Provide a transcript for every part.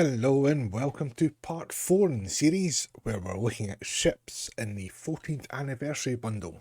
Hello and welcome to part 4 in the series where we're looking at ships in the 14th anniversary bundle.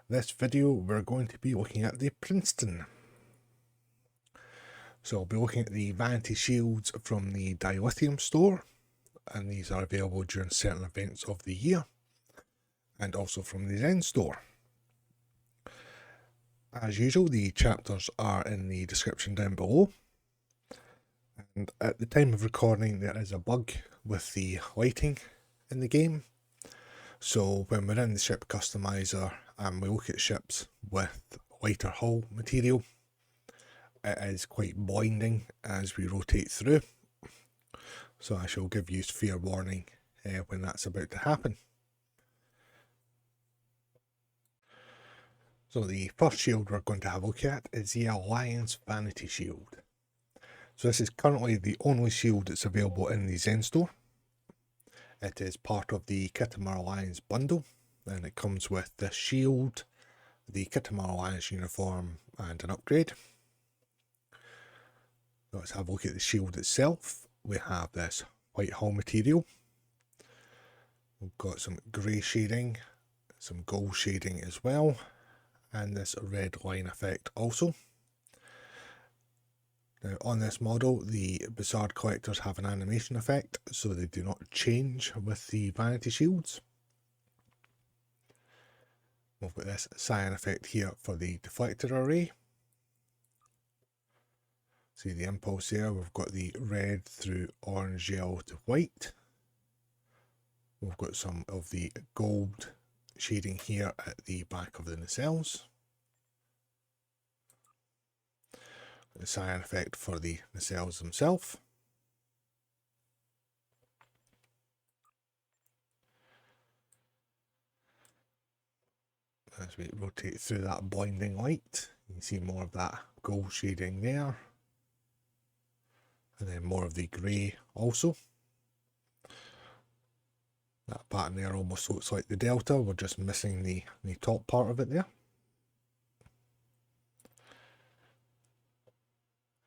This video we're going to be looking at the Princeton. So I'll be looking at the Vanity shields from the Dilithium store, and these are available during certain events of the year, and also from the Zen store. As usual, the chapters are in the description down below. And at the time of recording there is a bug with the lighting in the game, so when we're in the ship customizer and we look at ships with lighter hull material, it is quite blinding as we rotate through, so I shall give you fair warning when that's about to happen. So the first shield we're going to have a look at is the Alliance Vanity shield. So this is currently the only shield that's available in the Zen store. It is part of the Khitomer Alliance bundle, and it comes with the shield, the Khitomer Alliance uniform, and an upgrade. Let's have a look at the shield itself. We have this white hull material. We've got some grey shading, some gold shading as well, and this red line effect also. Now on this model, the Bizarre collectors have an animation effect, so they do not change with the Vanity shields. We've got this cyan effect here for the deflector array. See the impulse there, we've got the red through orange, yellow to white. We've got some of the gold shading here at the back of the nacelles. The cyan effect for the nacelles themselves. As we rotate through that blinding light, you can see more of that gold shading there, and then more of the grey also. That pattern there almost looks like the Delta, we're just missing the top part of it there.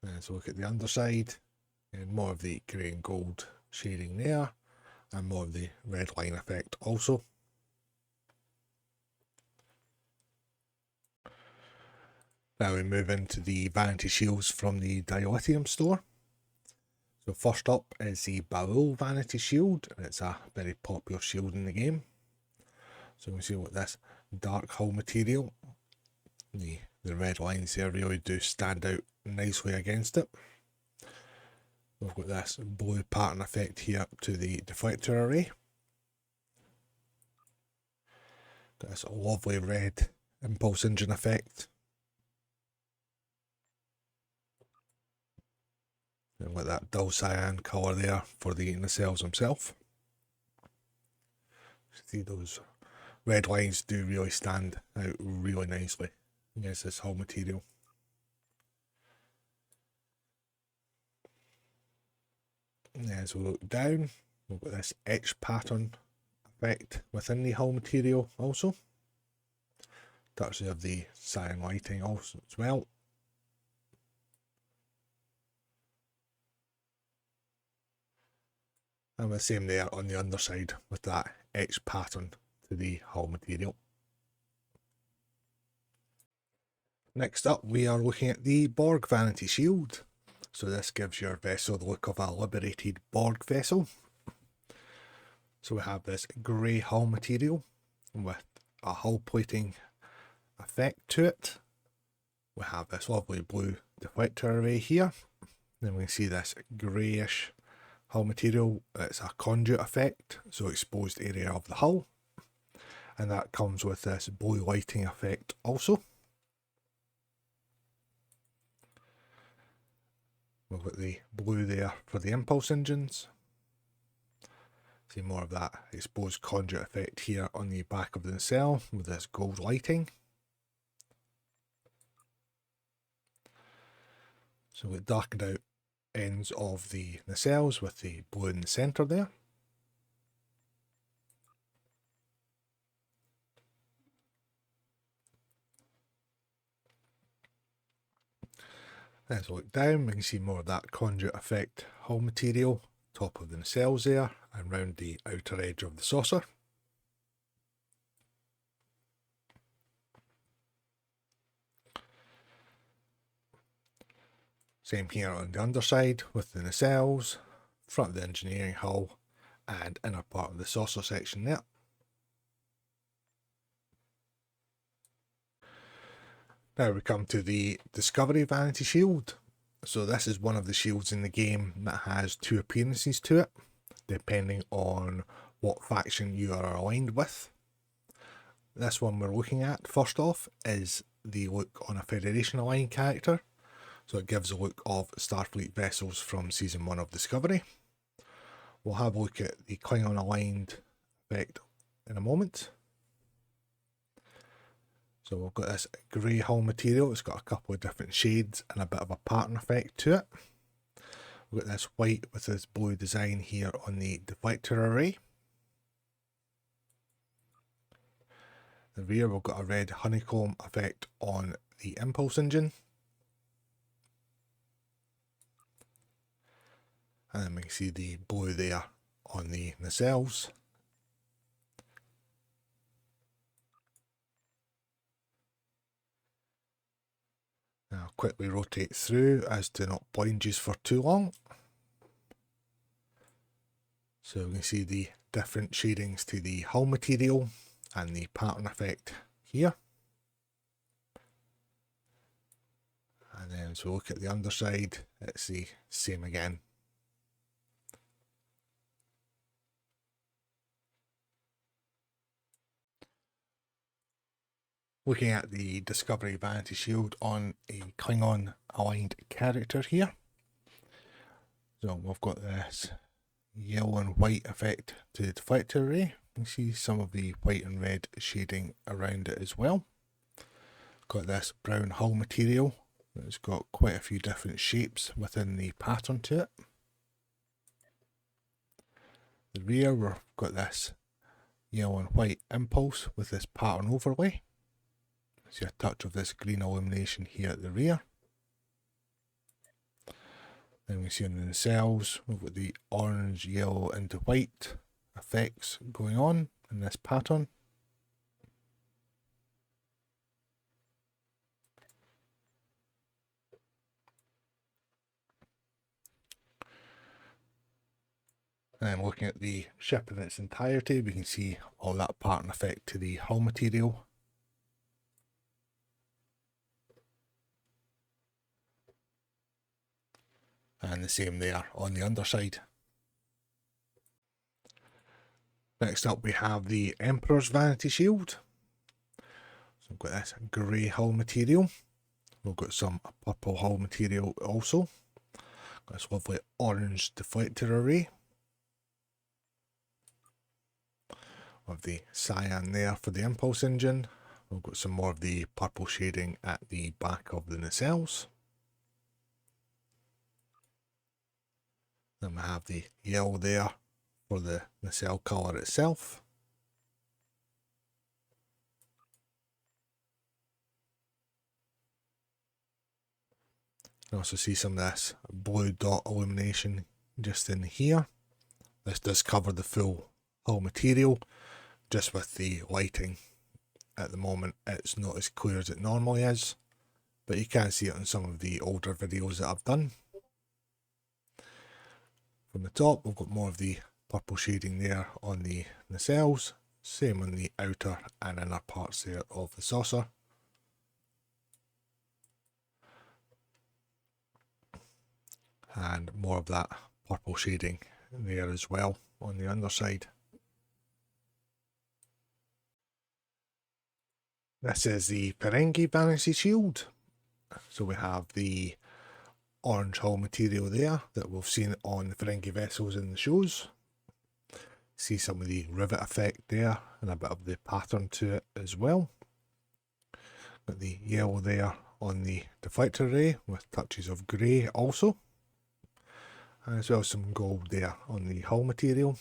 Let's look at the underside, and more of the grey and gold shading there, and more of the red line effect also. Now we move into the Vanity shields from the Dilithium store. So first up is the Baul Vanity shield, and it's a very popular shield in the game. So we see what this dark hull material, the red lines there really do stand out nicely against it. We've got this blue pattern effect here to the deflector array. Got this lovely red impulse engine effect. And with that dull cyan colour there for the nacelles themselves. See those red lines do really stand out really nicely against this hull material. And as we look down, we've got this etch pattern effect within the hull material also. Touches of the cyan lighting also as well. And the same there on the underside with that etch pattern to the hull material. Next up we are looking at the Borg Vanity shield. So this gives your vessel the look of a liberated Borg vessel. So we have this grey hull material with a hull plating effect to it. We have this lovely blue deflector array here. Then we can see this greyish hull material. It's a conduit effect, so exposed area of the hull. And that comes with this blue lighting effect also. We've got the blue there for the impulse engines. See more of that exposed conduit effect here on the back of the nacelle with this gold lighting. So we've darkened out ends of the nacelles with the blue in the centre there. As we look down, we can see more of that conduit effect hull material, top of the nacelles there, and round the outer edge of the saucer. Same here on the underside with the nacelles, front of the engineering hull, and inner part of the saucer section there. Now we come to the Discovery Vanity Shield. So this is one of the shields in the game that has two appearances to it, depending on what faction you are aligned with. This one we're looking at, first off, is the look on a Federation aligned character. So it gives a look of Starfleet vessels from Season 1 of Discovery. We'll have a look at the Klingon aligned effect in a moment. So we've got this grey hull material. It's got a couple of different shades and a bit of a pattern effect to it. We've got this white with this blue design here on the deflector array. The rear, we've got a red honeycomb effect on the impulse engine. And then we can see the blue there on the nacelles. Now quickly rotate through as to not blind you for too long. So we can see the different shadings to the hull material and the pattern effect here. And then as we look at the underside, it's the same again. Looking at the Discovery Vanity Shield on a Klingon aligned character here. So we've got this yellow and white effect to the deflector array. You can see some of the white and red shading around it as well. Got this brown hull material. It's got quite a few different shapes within the pattern to it. The rear, we've got this yellow and white impulse with this pattern overlay. See a touch of this green illumination here at the rear. Then we see on the nacelles, we've got the orange, yellow into white effects going on in this pattern. And then looking at the ship in its entirety, we can see all that pattern effect to the hull material. And the same there on the underside. Next up we have the Emperor's Vanity Shield. So we've got this grey hull material. We've got some purple hull material also. Got this lovely orange deflector array. With the cyan there for the impulse engine. We've got some more of the purple shading at the back of the nacelles. Then we have the yellow there for the nacelle colour itself. You also see some of this blue dot illumination just in here. This does cover the full hull material, just with the lighting at the moment it's not as clear as it normally is, but you can see it on some of the older videos that I've done. From the top we've got more of the purple shading there on the nacelles, same on the outer and inner parts there of the saucer. And more of that purple shading there as well on the underside. This is the Ferengi Vanity Shield. So we have the orange hull material there that we've seen on the Ferengi vessels in the shows. See some of the rivet effect there and a bit of the pattern to it as well. Got the yellow there on the deflector array with touches of grey also. And as well as some gold there on the hull material.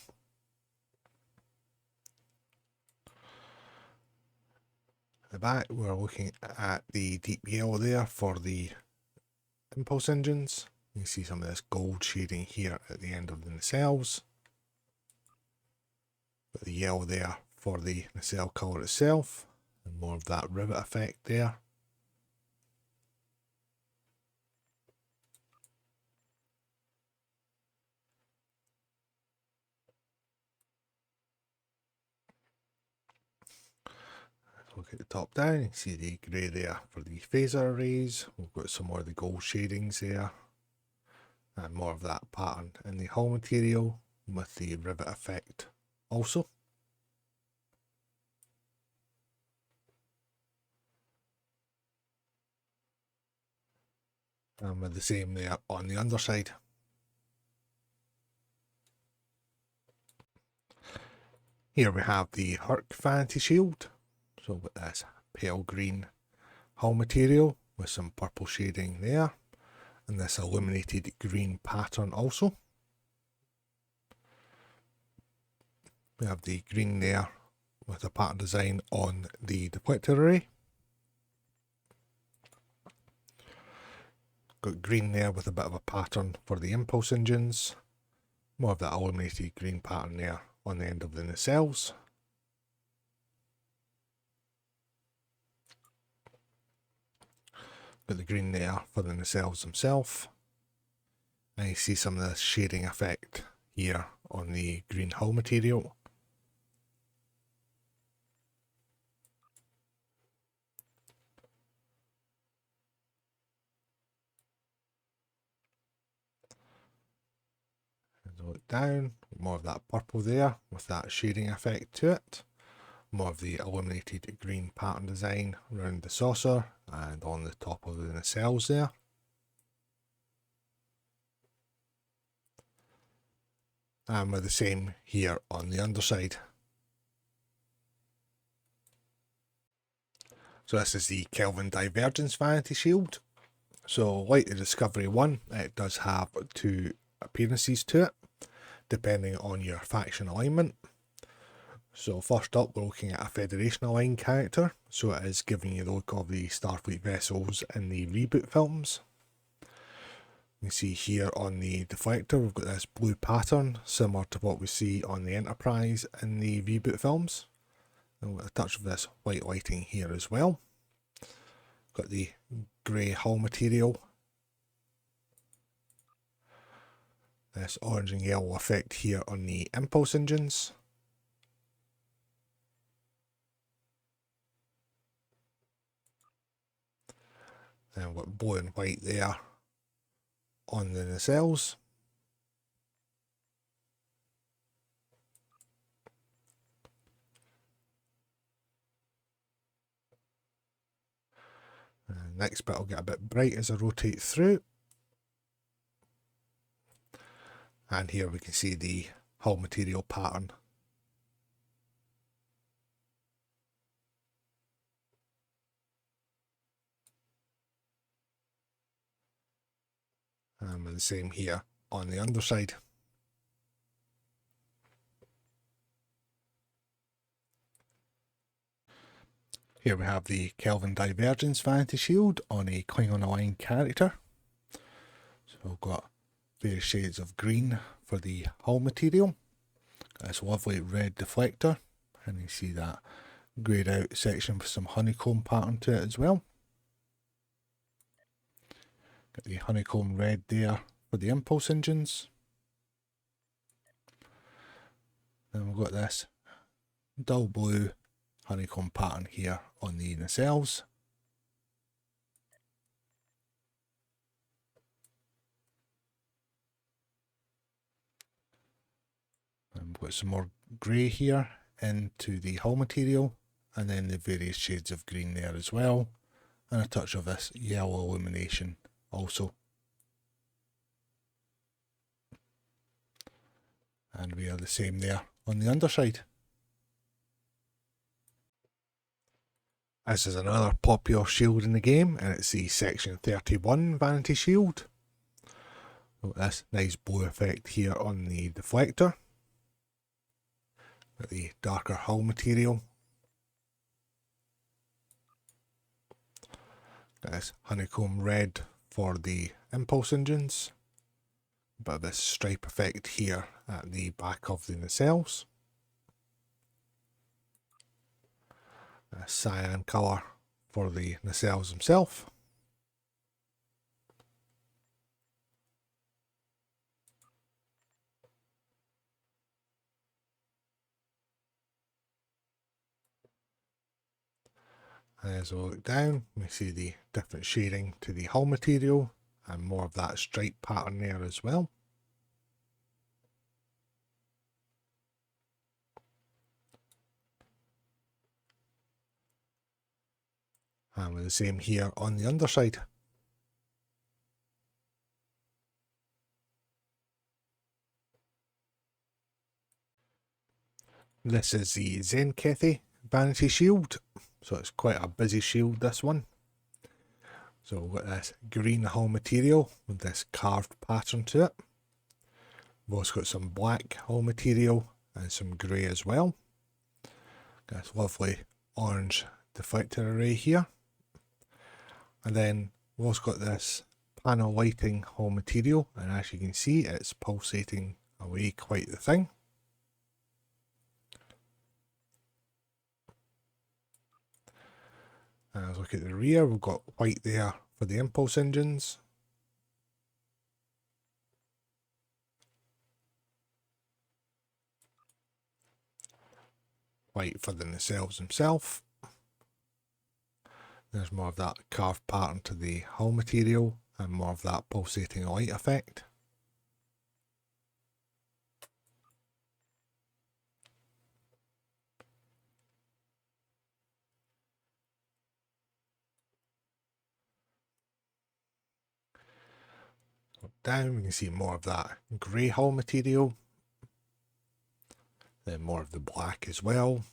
At the back we're looking at the deep yellow there for the impulse engines. You can see some of this gold shading here at the end of the nacelles. Got the yellow there for the nacelle colour itself, and more of that rivet effect there. Look at the top down, you can see the grey there for the phaser arrays. We've got some more of the gold shadings there, and more of that pattern in the hull material with the rivet effect also. And with the same there on the underside. Here we have the Hur'q Vanity Shield. So with this pale green hull material with some purple shading there, and this illuminated green pattern also. We have the green there with a pattern design on the deflector array. Got green there with a bit of a pattern for the impulse engines. More of that illuminated green pattern there on the end of the nacelles. Got the green there for the nacelles themselves. And you see some of the shading effect here on the green hull material. Look down, more of that purple there with that shading effect to it. More of the illuminated green pattern design around the saucer and on the top of the nacelles there. And with the same here on the underside. So this is the Kelvin Divergence Vanity Shield. So like the Discovery one, it does have two appearances to it, depending on your faction alignment. So first up, we're looking at a Federation aligned character, so it is giving you the look of the Starfleet vessels in the reboot films. You can see here on the deflector, we've got this blue pattern, similar to what we see on the Enterprise in the reboot films. And with a touch of this white lighting here as well. Got the grey hull material. This orange and yellow effect here on the impulse engines. Then we've got blue and white there on the nacelles. And next bit will get a bit bright as I rotate through. And here we can see the hull material pattern. And with the same here on the underside. Here we have the Kelvin Divergence Vanity Shield on a Klingon aligned character. So we've got various shades of green for the hull material. Got this lovely red deflector, and you see that greyed out section with some honeycomb pattern to it as well. Got the honeycomb red there for the impulse engines. Then we've got this dull blue honeycomb pattern here on the nacelles. And we've got some more grey here into the hull material, and then the various shades of green there as well, and a touch of this yellow illumination also. And we are the same there on the underside. This is another popular shield in the game, and it's the Section 31 Vanity Shield. So this nice blue effect here on the deflector. Got the darker hull material. Got this honeycomb red for the impulse engines, bit of this stripe effect here at the back of the nacelles. A cyan colour for the nacelles themselves. And as we look down, we see the different shading to the hull material and more of that stripe pattern there as well. And with the same here on the underside. This is the Tzenkethi Vanity shield, so it's quite a busy shield, this one. So we've got this green hull material with this carved pattern to it. We've also got some black hull material and some grey as well. Got this lovely orange deflector array here. And then we've also got this panel lighting hull material, and as you can see, it's pulsating away quite the thing. And as we look at the rear, we've got white there for the impulse engines. White for the nacelles themselves. There's more of that carved pattern to the hull material and more of that pulsating light effect. Down, we can see more of that grey hull material, then more of the black as well.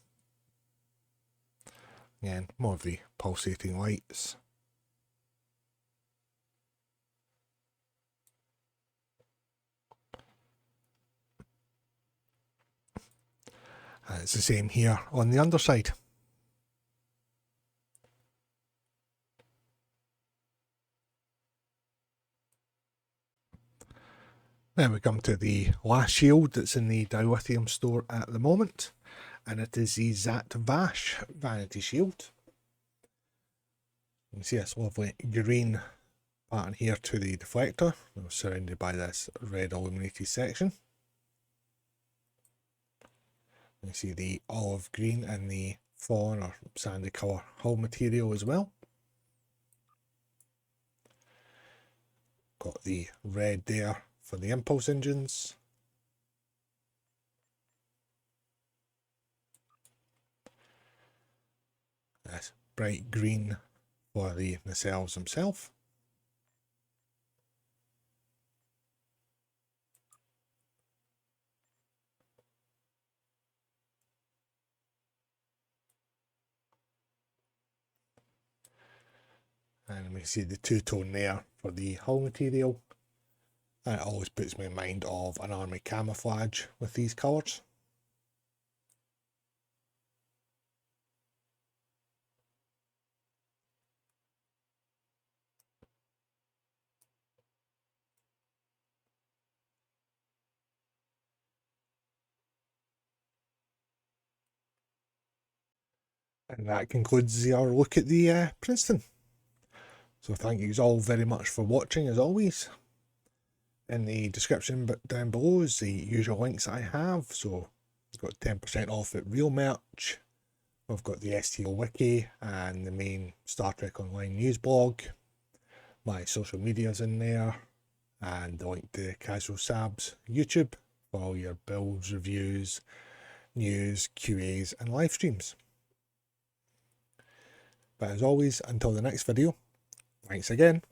Again, more of the pulsating lights. And it's the same here on the underside. Now we come to the last shield that's in the Dilithium store at the moment, and it is the Zhat Vash Vanity shield. You can see this lovely green pattern here to the deflector, surrounded by this red illuminated section. You see the olive green and the fawn or sandy colour hull material as well. Got the red there for the impulse engines. This bright green for the nacelles themselves. And we see the two-tone there for the hull material. And it always puts me in mind of an army camouflage with these colours. And that concludes our look at the Princeton. So thank you all very much for watching as always. In the description down below is the usual links I have. So you've got 10% off at Real Merch. We've got the STO Wiki and the main Star Trek Online news blog. My social media's in there. And the link to Casual Sab's YouTube for all your builds, reviews, news, QAs and live streams. But as always, until the next video, thanks again.